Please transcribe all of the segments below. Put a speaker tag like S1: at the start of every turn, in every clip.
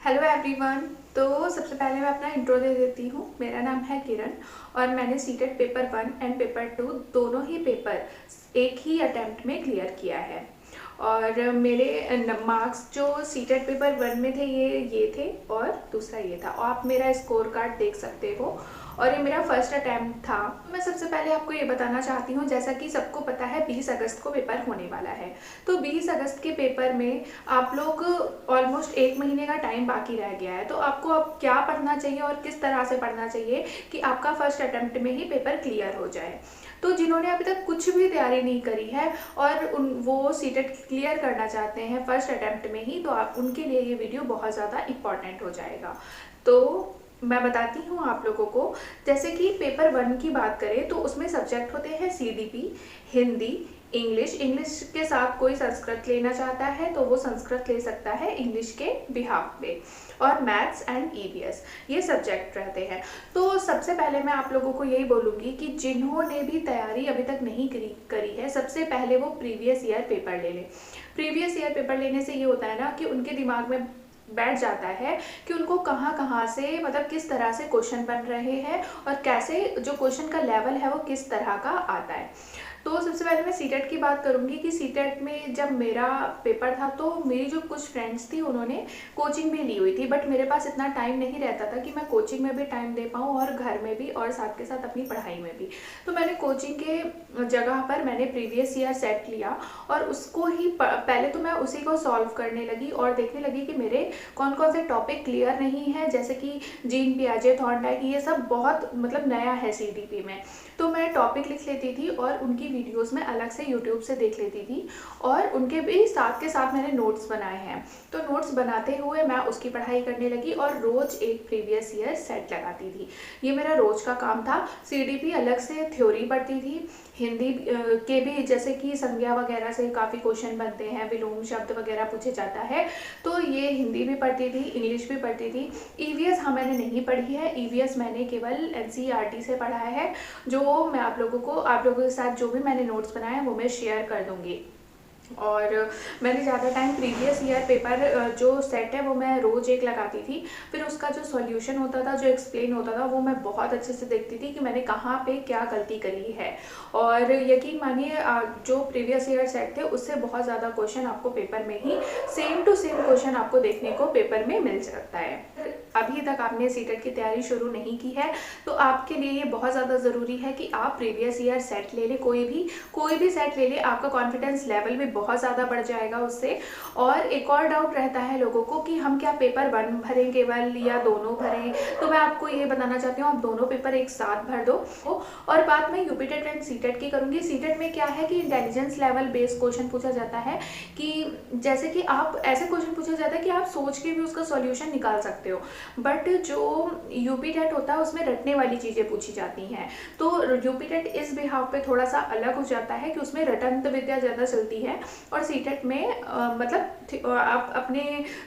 S1: Hello everyone. तो सबसे पहले मैं अपना इंट्रो दे देती हूँ। मेरा नाम है किरण और मैंने सीटेट पेपर 1 एंड पेपर 2 दोनों ही पेपर एक ही अटेम्प्ट में क्लियर किया है। और मेरे मार्क्स जो सीटेट पेपर 1 में थे ये थे और दूसरा ये था। और आप मेरा स्कोर कार्ड देख सकते हो और ये मेरा फर्स्ट अटैम्प्ट था। तो मैं सबसे पहले आपको ये बताना चाहती हूँ, जैसा कि सबको पता है 20 अगस्त को पेपर होने वाला है। तो 20 अगस्त के पेपर में आप लोग ऑलमोस्ट 1 महीने का टाइम बाकी रह गया है। तो आपको अब क्या पढ़ना चाहिए और किस तरह से पढ़ना चाहिए कि आपका फर्स्ट अटैम्प्ट में ही पेपर क्लियर हो जाए। तो जिन्होंने अभी तक कुछ भी तैयारी नहीं करी है और वो सीटेट क्लियर करना चाहते हैं फर्स्ट अटैम्प्ट में ही, तो आप उनके लिए ये वीडियो बहुत ज़्यादा इम्पॉर्टेंट हो जाएगा। तो मैं बताती हूँ आप लोगों को। जैसे कि पेपर 1 की बात करें तो उसमें सब्जेक्ट होते हैं सीडीपी, हिंदी, इंग्लिश के साथ कोई संस्कृत लेना चाहता है तो वो संस्कृत ले सकता है इंग्लिश के बिहाफ पे, और मैथ्स एंड ईवीएस ये सब्जेक्ट रहते हैं। तो सबसे पहले मैं आप लोगों को यही बोलूँगी कि जिन्होंने भी तैयारी अभी तक नहीं करी है, सबसे पहले वो प्रीवियस ईयर पेपर ले लें। प्रीवियस ईयर पेपर लेने से ये होता है ना कि उनके दिमाग में बैठ जाता है कि उनको कहाँ कहाँ से, मतलब किस तरह से क्वेश्चन बन रहे हैं और कैसे जो क्वेश्चन का लेवल है वो किस तरह का आता है। तो सबसे पहले मैं सीटेट की बात करूंगी कि सीटेट में जब मेरा पेपर था तो मेरी जो कुछ फ्रेंड्स थी उन्होंने कोचिंग भी ली हुई थी, बट मेरे पास इतना टाइम नहीं रहता था कि मैं कोचिंग में भी टाइम दे पाऊँ और घर में भी और साथ के साथ अपनी पढ़ाई में भी। तो मैंने कोचिंग के जगह पर मैंने प्रीवियस ईयर सेट लिया और उसको ही पहले तो मैं उसी को सॉल्व करने लगी और देखने लगी कि मेरे कौन कौन से टॉपिक क्लियर नहीं है, जैसे कि जीन पियाजे, थॉर्नडाइक, ये सब बहुत मतलब नया है सीडीपी में। तो मैं टॉपिक लिख लेती थी और उनकी वीडियोस में अलग से यूट्यूब से देख लेती थी और उनके भी साथ के साथ मैंने नोट्स बनाए हैं। तो नोट्स बनाते हुए मैं उसकी पढ़ाई करने लगी और रोज एक प्रीवियस ईयर सेट लगाती थी। ये मेरा रोज का काम था। सीडीपी अलग से थ्योरी पढ़ती थी। हिंदी के भी जैसे कि संज्ञा वगैरह से काफ़ी क्वेश्चन बनते हैं, विलोम शब्द वगैरह पूछे जाता है, तो ये हिंदी भी पढ़ती थी, इंग्लिश भी पढ़ती थी। ईवीएस हाँ मैंने नहीं पढ़ी है। ईवीएस मैंने केवल एनसीईआरटी से पढ़ा है, जो मैं आप लोगों के साथ जो भी मैंने नोट्स बनाए हैं वो मैं शेयर कर दूंगी। और मैंने ज़्यादा टाइम प्रीवियस ईयर पेपर जो सेट है वो मैं रोज़ एक लगाती थी। फिर उसका जो सॉल्यूशन होता था, जो एक्सप्लेन होता था, वो मैं बहुत अच्छे से देखती थी कि मैंने कहाँ पे क्या गलती करी है। और यकीन मानिए जो प्रीवियस ईयर सेट थे उससे बहुत ज़्यादा क्वेश्चन आपको पेपर में ही सेम टू सेम क्वेश्चन आपको देखने को पेपर में मिल सकता है। अभी तक आपने सीटेट की तैयारी शुरू नहीं की है तो आपके लिए ये बहुत ज़्यादा ज़रूरी है कि आप प्रीवियस ईयर सेट ले लें। कोई भी सेट ले लें, आपका कॉन्फिडेंस लेवल भी बहुत ज़्यादा बढ़ जाएगा उससे। और एक और डाउट रहता है लोगों को कि हम क्या पेपर 1 भरें केवल या दोनों भरें, तो मैं आपको ये बताना चाहती हूँ आप दोनों पेपर एक साथ भर दो। और बात मैं यूपीटेट एंड सीटेट की करूँगी। सीटेट में क्या है कि इंटेलिजेंस लेवल बेस्ड क्वेश्चन पूछा जाता है, कि जैसे कि आप ऐसे क्वेश्चन पूछा जाता है कि आप सोच के भी उसका सॉल्यूशन निकाल सकते हो, बट जो यूपीटेट होता है उसमें रटने वाली चीज़ें पूछी जाती हैं। तो यूपीटेट इस बिहाव पे थोड़ा सा अलग हो जाता है कि उसमें रटंत विद्या ज़्यादा चलती है और सीटेट में मतलब आप अपने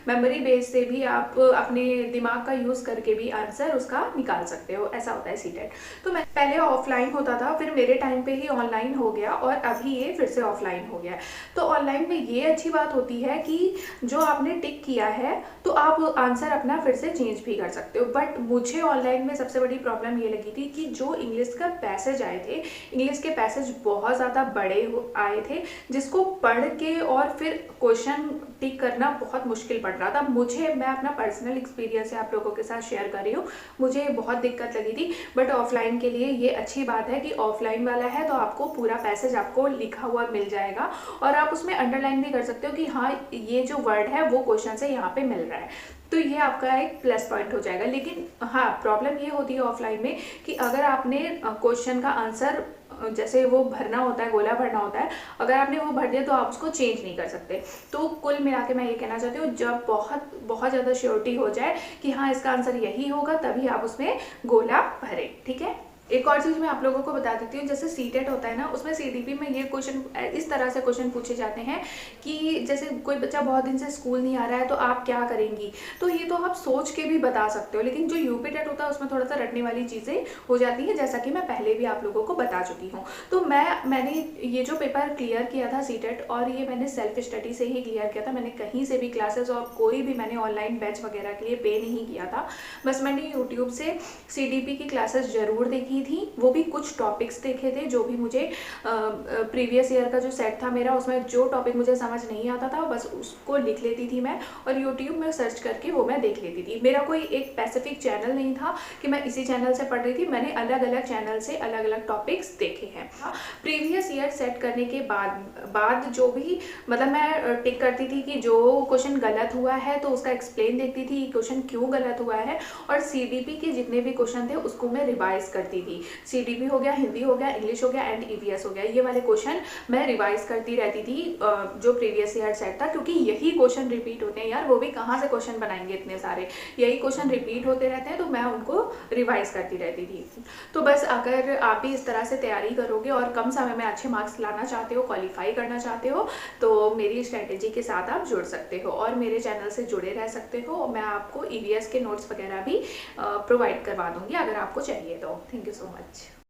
S1: मेमोरी बेस से भी, आप अपने दिमाग का यूज़ करके भी आंसर उसका निकाल सकते हो, ऐसा होता है सीटेट। तो मैं पहले ऑफलाइन होता था, फिर मेरे टाइम पे ही ऑनलाइन हो गया और अभी ये फिर से ऑफलाइन हो गया। तो ऑनलाइन में ये अच्छी बात होती है कि जो आपने टिक किया है तो आप आंसर अपना फिर से चेंज भी कर सकते हो। बट मुझे ऑनलाइन में सबसे बड़ी प्रॉब्लम ये लगी थी कि जो इंग्लिश का पैसेज आए थे, इंग्लिश के पैसेज बहुत ज़्यादा बड़े आए थे, जिसको पढ़ के और फिर क्वेश्चन टिक करना बहुत मुश्किल पड़ रहा था मुझे। मैं अपना पर्सनल एक्सपीरियंस है आप लोगों के साथ शेयर कर रही हूँ, मुझे बहुत दिक्कत लगी थी। बट ऑफलाइन के लिए ये अच्छी बात है कि ऑफलाइन वाला है तो आपको पूरा पैसेज आपको लिखा हुआ मिल जाएगा और आप उसमें अंडरलाइन भी कर सकते हो कि हाँ ये जो वर्ड है वो क्वेश्चन से यहाँ पे मिल रहा है, तो ये आपका एक प्लस पॉइंट हो जाएगा। लेकिन हाँ प्रॉब्लम ये होती है ऑफलाइन में कि अगर आपने क्वेश्चन का आंसर जैसे वो भरना होता है, गोला भरना होता है, अगर आपने वो भर दिया तो आप उसको चेंज नहीं कर सकते। तो कुल मिला के मैं ये कहना चाहती हूँ, जब बहुत बहुत ज़्यादा श्योरिटी हो जाए कि हाँ इसका आंसर यही होगा तभी आप उसमें गोला भरें, ठीक है। एक और चीज़ मैं आप लोगों को बता देती हूँ, जैसे सीटेट होता है ना, उसमें सीडीपी में ये क्वेश्चन इस तरह से क्वेश्चन पूछे जाते हैं कि जैसे कोई बच्चा बहुत दिन से स्कूल नहीं आ रहा है तो आप क्या करेंगी, तो ये तो आप सोच के भी बता सकते हो, लेकिन जो यूपीटेट होता है उसमें थोड़ा सा रटने वाली चीज़ें हो जाती हैं, जैसा कि मैं पहले भी आप लोगों को बता चुकी हूँ। तो मैंने ये जो पेपर क्लियर किया था सीटेट, और ये मैंने सेल्फ स्टडी से ही क्लियर किया था, मैंने कहीं से भी क्लासेस और कोई भी मैंने ऑनलाइन बैच वगैरह के लिए पे नहीं किया था। बस मैंने यूट्यूब से सीडीपी की क्लासेस ज़रूर देखी थी, वो भी कुछ टॉपिक्स देखे थे जो भी मुझे प्रीवियस ईयर का जो सेट था मेरा, उसमें जो टॉपिक मुझे समझ नहीं आता था बस उसको लिख लेती थी मैं, और यूट्यूब में सर्च करके वो मैं देख लेती थी। मेरा कोई एक स्पेसिफिक चैनल नहीं था कि मैं इसी चैनल से पढ़ रही थी, मैंने अलग अलग चैनल से अलग अलग टॉपिक्स देखे हैं। प्रीवियस ईयर सेट करने के बाद जो भी मतलब मैं टिक करती थी कि जो क्वेश्चन गलत हुआ है तो उसका एक्सप्लेन देखती थी क्वेश्चन क्यों गलत हुआ है, और सीडीपी के जितने भी क्वेश्चन थे उसको मैं रिवाइज करती थी। सीडीपी हो गया, हिंदी हो गया, इंग्लिश हो गया एंड ईवीएस हो गया, ये वाले क्वेश्चन मैं रिवाइज करती रहती थी जो प्रीवियस ईयर सेट था, क्योंकि यही क्वेश्चन रिपीट होते हैं यार, वो भी कहाँ से क्वेश्चन बनाएंगे इतने सारे, यही क्वेश्चन रिपीट होते रहते हैं, तो मैं उनको रिवाइज करती रहती थी। तो बस अगर आप भी इस तरह से तैयारी करोगे और कम समय में अच्छे मार्क्स लाना चाहते हो, क्वालिफाई करना चाहते हो, तो मेरी स्ट्रेटेजी के साथ आप जुड़ सकते हो और मेरे चैनल से जुड़े रह सकते हो। मैं आपको ईवीएस के नोट्स वगैरह भी प्रोवाइड करवा दूंगी अगर आपको चाहिए तो। Thank you so much.